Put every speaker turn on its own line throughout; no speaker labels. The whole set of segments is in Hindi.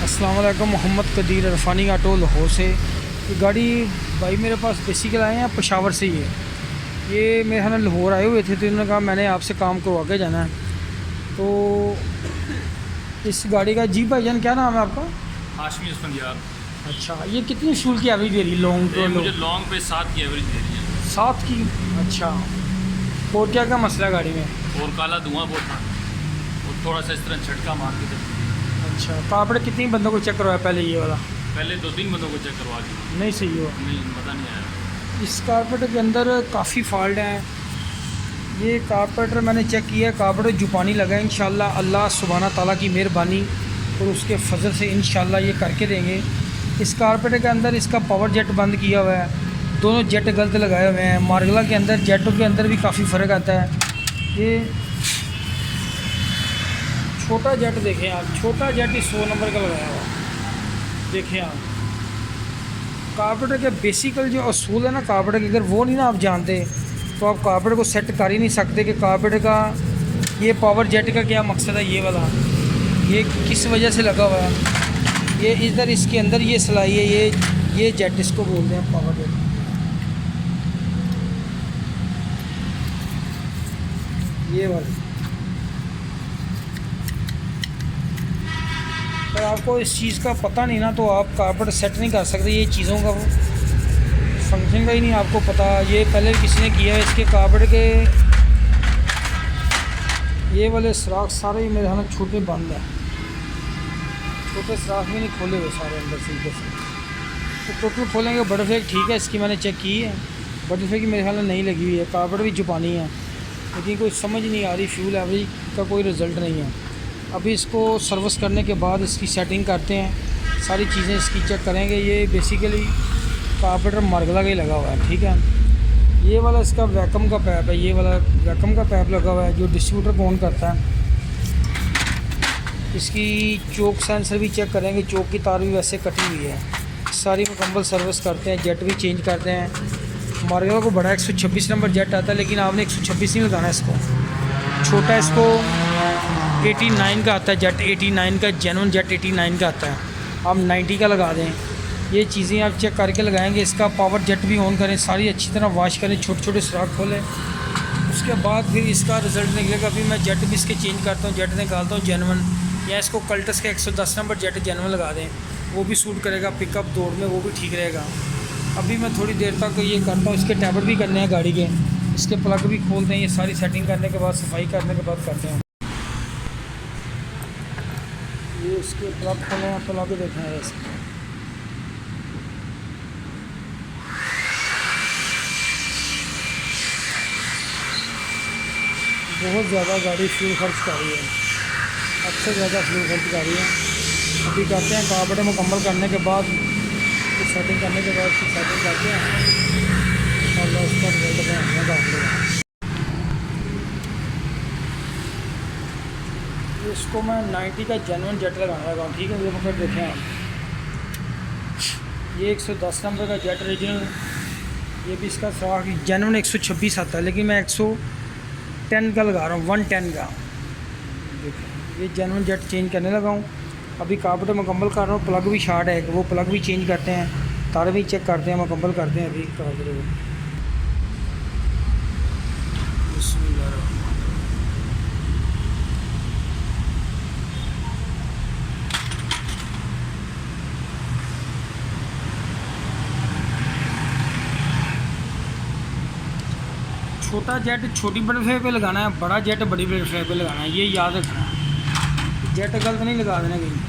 अस्सलाम वालेकुम। मोहम्मद कदीर इरफानी ऑटो लाहौर से। ये गाड़ी भाई मेरे पास बेसिकल आए हैं पेशावर से ही है। ये मेरे यहाँ लाहौर आए हुए थे तो इन्होंने कहा मैंने आपसे काम करवा के जाना है। तो इस गाड़ी का जी भाईजान क्या नाम है आपका?
हाशमी पंजाब।
अच्छा, ये कितनी फ्यूल की एवरेज दे रही है लॉन्ग
ये
टू
मुझे लॉन्ग पे 7 की एवरेज दे रही है।
7 की? अच्छा, और क्या क्या मसला है गाड़ी में?
और काला धुआं बहुत था और थोड़ा सा इस तरह झटका मार के देती है।
अच्छा, तो आपने कितनी बंदों को चेक करवाया पहले ये वाला?
पहले 2-3 बंदों को चेक करवा दी,
नहीं सही हुआ।
नहीं पता नहीं आया।
इस कारपेटर के अंदर काफ़ी फॉल्ट हैं। ये कारपेटर मैंने चेक किया है, कारपेटर जुपानी लगा है। इंशाल्लाह अल्लाह सुब्हाना ताला की मेहरबानी और उसके फजल से इंशाल्लाह ये करके देंगे। इस कारपेटर के अंदर इसका पावर जेट बंद किया हुआ है, दोनों जेट गलत लगाए हुए हैं। मार्गला के अंदर जेटों के अंदर भी काफ़ी फ़र्क आता है। ये छोटा जेट देखें आप, छोटा जेट ही 100 नंबर का लगाया हुआ देखें आप। कारपेटर के बेसिकल जो असूल है ना कारपेटर के, अगर वो नहीं ना आप जानते तो आप कारपेटर को सेट कर ही नहीं सकते कि कारपेटर का ये पावर जेट का क्या मकसद है। ये वाला ये किस वजह से लगा हुआ है, ये इधर इसके अंदर ये सिलाई है, ये जेट इसको बोलते हैं पावर जेट। ये वाली अगर आपको इस चीज़ का पता नहीं ना तो आप कारपेट सेट नहीं कर सकते। ये चीज़ों का फंक्शन का ही नहीं आपको पता। ये पहले किसी ने किया है। इसके कारपेट के ये वाले सुराख सारे ही मेरे हाथ में छोटे बंद है, छोटे सुराख भी नहीं खोले हुए सारे अंदर सीधे से। तो टोटल खोलेंगे बटरफ्लाई ठीक है, इसकी मैंने चेक की है, बटरफ्लाई की मेरे ख्याल में नहीं लगी हुई है। कारपेट भी जुपानी है, लेकिन कोई समझ नहीं आ रही, फ्यूल एवरेज का कोई रिज़ल्ट नहीं है। अभी इसको सर्विस करने के बाद इसकी सेटिंग करते हैं, सारी चीज़ें इसकी चेक करेंगे। ये बेसिकली कारपेटर मार्गला का ही लगा हुआ है, ठीक है। ये वाला इसका वैक्यूम का पैप है, ये वाला वैक्यूम का पैप लगा हुआ है जो डिस्ट्रीब्यूटर को ऑन करता है। इसकी चोक सेंसर भी चेक करेंगे, चोक की तार भी वैसे कटी हुई है। सारी मुकम्मल सर्विस करते हैं, जेट भी चेंज करते हैं। मार्गला को बड़ा 126 नंबर जेट आता है, लेकिन आपने 126 नहीं लगाना इसको, छोटा इसको 89 का आता है जेट, 89 का जेन्युइन जेट 89 का आता है। आप 90 का लगा दें। ये चीज़ें आप चेक करके लगाएंगे। इसका पावर जेट भी ऑन करें, सारी अच्छी तरह वॉश करें, छोटे छोटे सुराख खोलें, उसके बाद फिर इसका रिज़ल्ट निकलेगा। अभी मैं जेट भी इसके चेंज करता हूँ, जेट निकालता हूँ जेन्युइन, या इसको कल्टस का 110 नंबर जेट जेन्युइन लगा दें, वो भी सूट करेगा पिकअप दौड़ में, वो भी ठीक रहेगा। अभी मैं थोड़ी देर तक ये करता हूँ। इसके टैबलेट भी करने हैं गाड़ी के, इसके प्लग भी खोलते हैं। ये सारी सेटिंग करने के बाद, सफाई करने के बाद करते हैं। ये इसके प्लग खोले हैं, प्लग देखें हैं इसके, बहुत ज़्यादा गाड़ी फ्यूल खर्च कर रही है, हद से ज़्यादा फ्यूल खर्च कर रही है। अभी करते हैं कारपेटर मुकम्मल करने के बाद, सेटिंग करने के बाद फिर सेटिंग करते हैं और उसका रिजल्ट बनाने का आपको। इसको मैं 90 का जेन्युइन जेट लगाने लगा हूँ, ठीक है। ये फिर देखें आप, ये 110 नंबर का जेट ओरिजिनल, ये भी इसका सुराख जेन्युइन 126 आता है, लेकिन मैं 110 का लगा रहा हूँ, 110 का। देखिए ये जेन्युइन जेट चेंज करने लगा हूँ। अभी कारपेटर मुकम्मल कर रहा हूँ। प्लग भी शार्ट है, वो प्लग भी चेंज करते हैं, तार भी चेक करते हैं, मुकम्मल करते हैं अभी कारपेटर को। छोटा जेट छोटी बटरफ्लाई पे लगाना है, बड़ा जेट बड़ी बटरफ्लाई पे लगाना है, ये याद रखना है। जेट गलत नहीं लगा देना कहीं।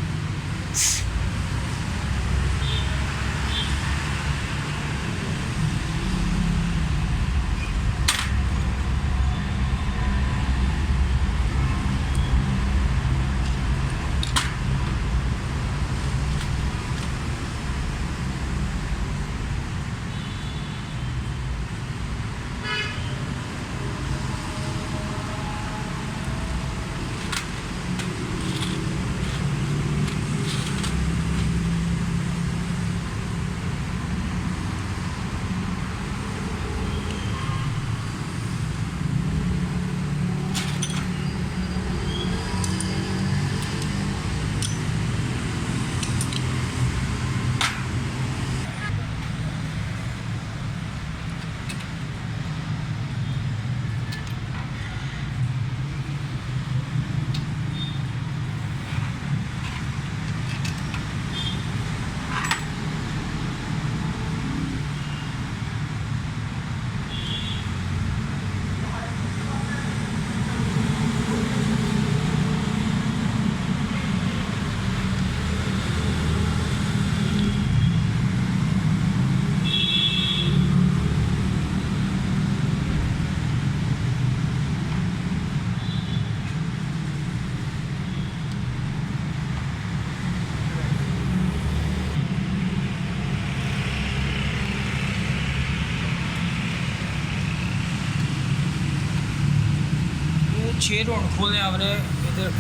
6 रोड खोले आपने इधर।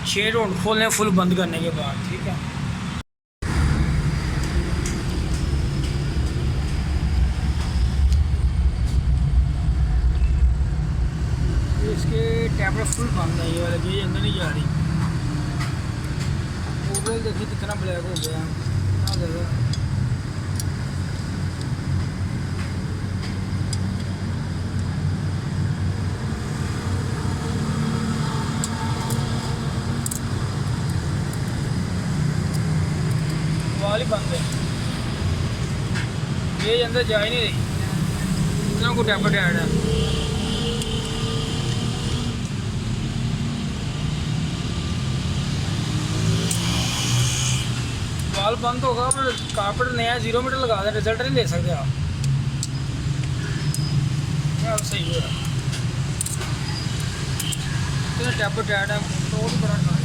छः रोड खोलने फुल बंद करने के बाद, ठीक है। इसके टैबलेट फुल बंद है, ये वाले गेज अंदर नहीं जा रही। ओवरऑल देखिए कितना ब्लैक हो गया, कितना ज़्यादा। वाली बंद है, गेज अंदर जा ही नहीं रही, इतना को टैबलेट ऐड है। वाल बंद होगा पर कारपेट नया 0 मीटर लगा दें, रिजल्ट नहीं ले सकते आप। क्या सही हो रहा है, इतना टैबलेट ऐड है तो भी बड़ा है।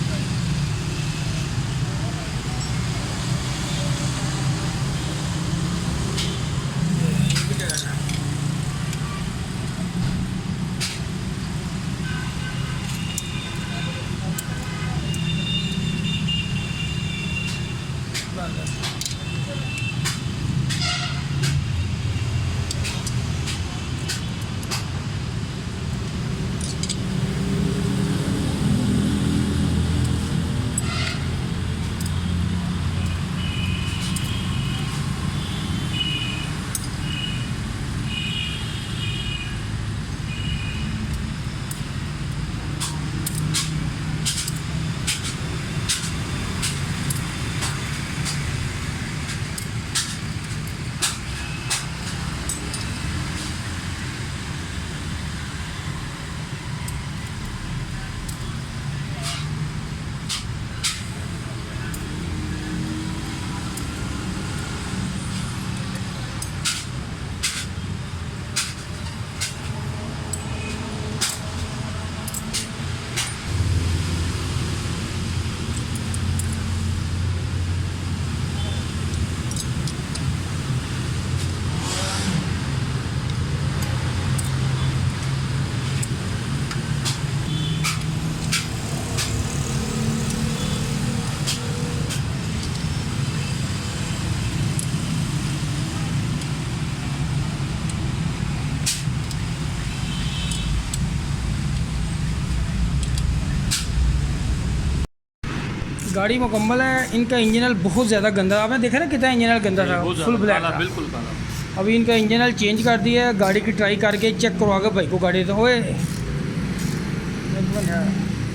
गाड़ी मुकम्मल है। इनका इंजनल बहुत ज़्यादा गंदा, आपने देखा ना कितना इंजनल गंदा था, फुल ब्लैक था।
बिल्कुल काला।
अभी इनका इंजनल चेंज कर दिया है, गाड़ी की ट्राई करके चेक करवा के भाई को गाड़ी तो ओए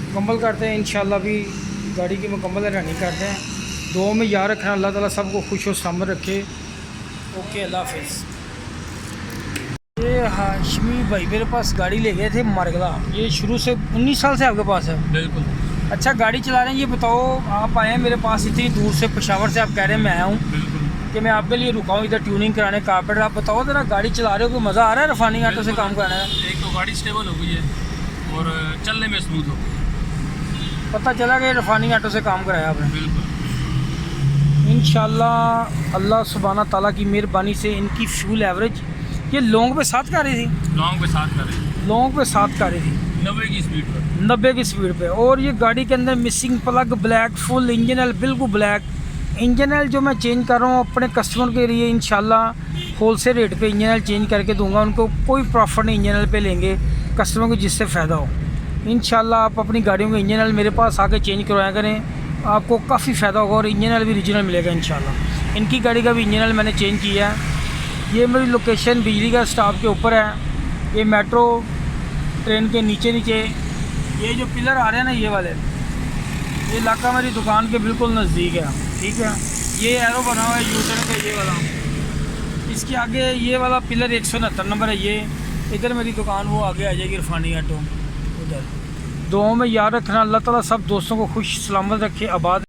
मुकम्मल करते हैं इंशाल्लाह। भी गाड़ी की मुकम्मल रनिंग करते हैं। दुआ में याद रखना, अल्लाह ताला सबको खुश और सलामत रखे। ओके, अल्लाह हाफिज़। ये हाशमी भाई मेरे पास गाड़ी ले गए थे मारगला, ये शुरू से 19 साल से आपके पास है।
बिल्कुल।
अच्छा गाड़ी चला रहे हैं, ये बताओ आप आए हैं मेरे पास इतनी दूर से, पेशावर से, आप कह रहे हैं मैं आया हूँ कि मैं आपके लिए रुका हूँ इधर ट्यूनिंग कराने, कारपेट। आप बताओ ज़रा गाड़ी चला रहे हो, कोई मज़ा आ रहा है रिफाइनिंग आटो से काम कराने का?
एक तो गाड़ी स्टेबल हो गई है और चलने में स्मूथ हो गई।
पता चला कि रिफाइनिंग आटो से काम कराया आपने।
बिल्कुल।
इंशाल्लाह अल्लाह सुब्हाना ताला की मेहरबानी से इनकी फ्यूल एवरेज, ये लॉन्ग पे 7 कर रही थी,
लॉन्ग पे 7 कर रही थी,
लॉन्ग पे 7 कर रही थी
90 की स्पीड पर,
90 की स्पीड पे। और ये गाड़ी के अंदर मिसिंग प्लग ब्लैक, फुल इंजनल बिल्कुल ब्लैक। इंजनल जो मैं चेंज कर रहा हूँ अपने कस्टमर के लिए, इंशाल्लाह होलसेल रेट पे इंजनल चेंज करके दूंगा उनको, कोई प्रॉफिट नहीं इंजनल पे लेंगे कस्टमर को, जिससे फ़ायदा हो। इंशाल्लाह आप अपनी गाड़ियों के इंजनल मेरे पास आके चेंज करवाया करें, आपको काफ़ी फ़ायदा होगा और इंजनल भी ओरिजिनल मिलेगा इंशाल्लाह। इनकी गाड़ी का भी इंजनल मैंने चेंज किया है। ये मेरी लोकेशन बिजली का स्टाफ के ऊपर है, ये मेट्रो ट्रेन के नीचे नीचे ये जो पिलर आ रहे हैं ना, ये वाले, ये इलाका मेरी दुकान के बिल्कुल नज़दीक है, ठीक है। ये एरो बना हुआ है यूटर्न का, ये वाला, इसके आगे ये वाला पिलर 169 नंबर है। ये इधर मेरी दुकान वो आगे आ जाएगी इरफानी ऑटो उधर। दुआओं में याद रखना, अल्लाह ताला सब दोस्तों को खुश सलामत रखे, आबाद।